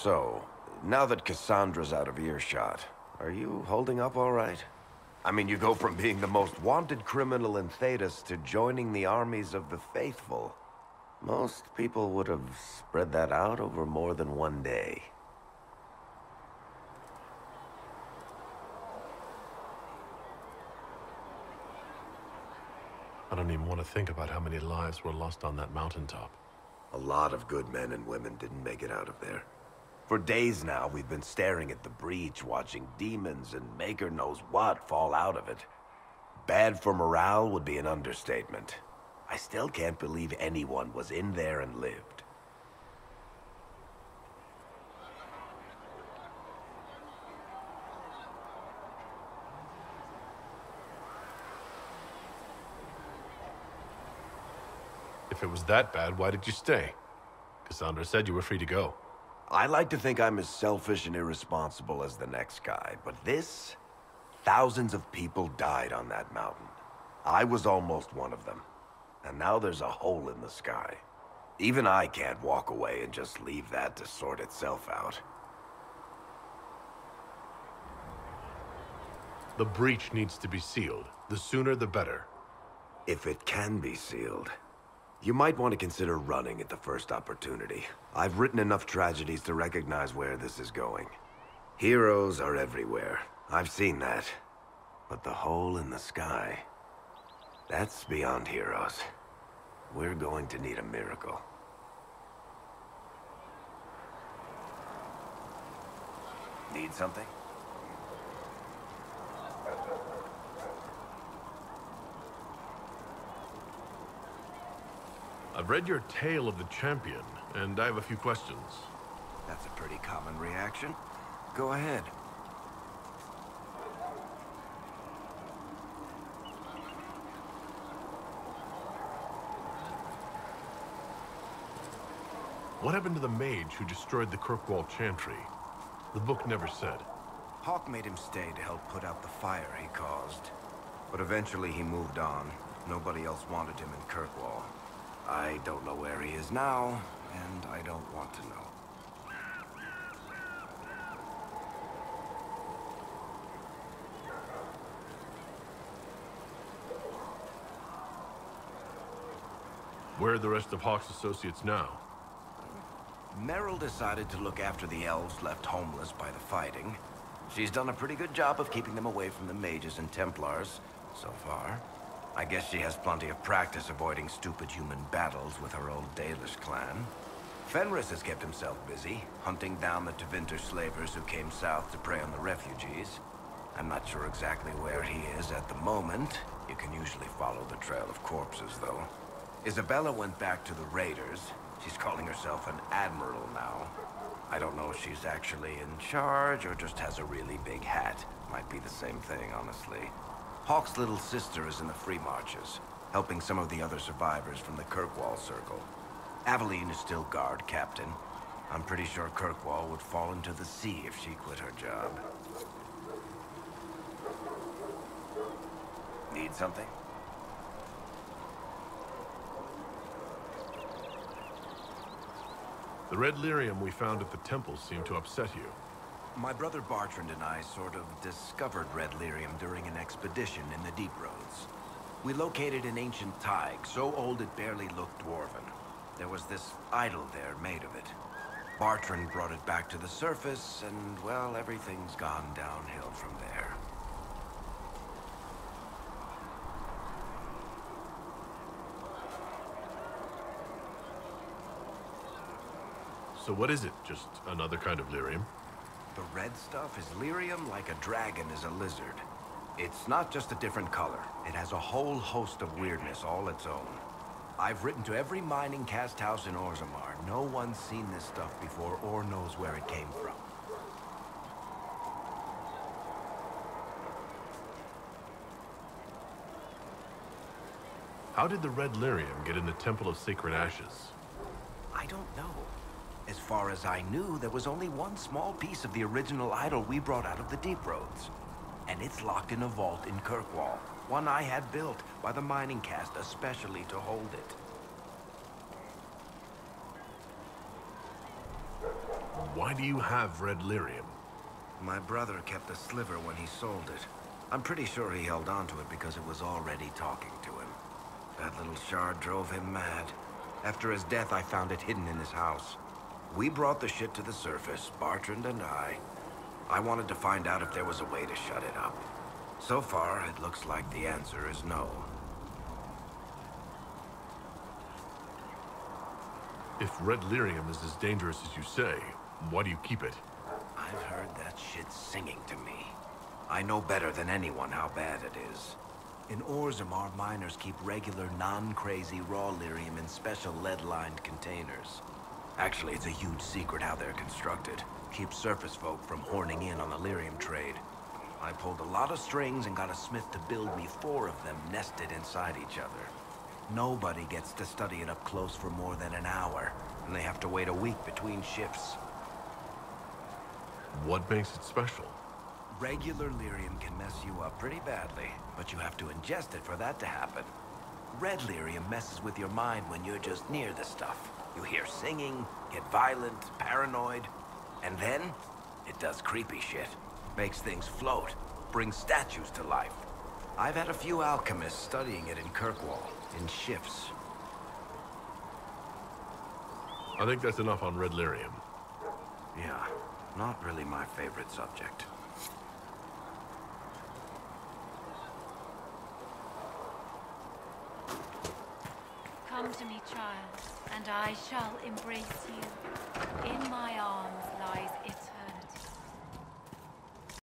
So, now that Cassandra's out of earshot, are you holding up all right? I mean, you go from being the most wanted criminal in Thedas to joining the armies of the faithful. Most people would have spread that out over more than one day. I don't even want to think about how many lives were lost on that mountaintop. A lot of good men and women didn't make it out of there. For days now, we've been staring at the breach, watching demons and maker knows what fall out of it. Bad for morale would be an understatement. I still can't believe anyone was in there and lived. If it was that bad, why did you stay? Cassandra said you were free to go. I like to think I'm as selfish and irresponsible as the next guy, but this... Thousands of people died on that mountain. I was almost one of them. And now there's a hole in the sky. Even I can't walk away and just leave that to sort itself out. The breach needs to be sealed. The sooner the better. If it can be sealed, you might want to consider running at the first opportunity. I've written enough tragedies to recognize where this is going. Heroes are everywhere. I've seen that. But the hole in the sky... that's beyond heroes. We're going to need a miracle. Need something? I've read your Tale of the Champion, and I have a few questions. That's a pretty common reaction. Go ahead. What happened to the mage who destroyed the Kirkwall Chantry? The book never said. Hawk made him stay to help put out the fire he caused. But eventually he moved on. Nobody else wanted him in Kirkwall. I don't know where he is now, and I don't want to know. Where are the rest of Hawk's associates now? Meryl decided to look after the elves left homeless by the fighting. She's done a pretty good job of keeping them away from the mages and Templars, so far. I guess she has plenty of practice avoiding stupid human battles with her old Dalish clan. Fenris has kept himself busy, hunting down the Tevinter slavers who came south to prey on the refugees. I'm not sure exactly where he is at the moment. You can usually follow the trail of corpses, though. Isabella went back to the raiders. She's calling herself an admiral now. I don't know if she's actually in charge or just has a really big hat. Might be the same thing, honestly. Hawk's little sister is in the Free Marches, helping some of the other survivors from the Kirkwall Circle. Aveline is still guard captain. I'm pretty sure Kirkwall would fall into the sea if she quit her job. Need something? The red lyrium we found at the temple seemed to upset you. My brother Bartrand and I sort of discovered red lyrium during an expedition in the Deep Roads. We located an ancient thaig, so old it barely looked dwarven. There was this idol there made of it. Bartrand brought it back to the surface, and, well, everything's gone downhill from there. So what is it? Just another kind of lyrium? The red stuff is lyrium like a dragon is a lizard. It's not just a different color. It has a whole host of weirdness all its own. I've written to every mining cast house in Orzammar. No one's seen this stuff before or knows where it came from. How did the red lyrium get in the Temple of Sacred Ashes? I don't know. As far as I knew, there was only one small piece of the original idol we brought out of the Deep Roads. And it's locked in a vault in Kirkwall. One I had built by the mining cast especially to hold it. Why do you have red lyrium? My brother kept a sliver when he sold it. I'm pretty sure he held on to it because it was already talking to him. That little shard drove him mad. After his death, I found it hidden in his house. We brought the shit to the surface, Bartrand and I. I wanted to find out if there was a way to shut it up. So far, it looks like the answer is no. If red lyrium is as dangerous as you say, why do you keep it? I've heard that shit singing to me. I know better than anyone how bad it is. In Orzammar, miners keep regular, non-crazy raw lyrium in special lead-lined containers. Actually, it's a huge secret how they're constructed. Keeps surface folk from horning in on the lyrium trade. I pulled a lot of strings and got a smith to build me 4 of them nested inside each other. Nobody gets to study it up close for more than an hour, and they have to wait a week between shifts. What makes it special? Regular lyrium can mess you up pretty badly, but you have to ingest it for that to happen. Red lyrium messes with your mind when you're just near the stuff. You hear singing, get violent, paranoid, and then it does creepy shit. Makes things float, brings statues to life. I've had a few alchemists studying it in Kirkwall, in shifts. I think that's enough on red lyrium. Yeah, not really my favorite subject. Come to me, child, and I shall embrace you in my arms.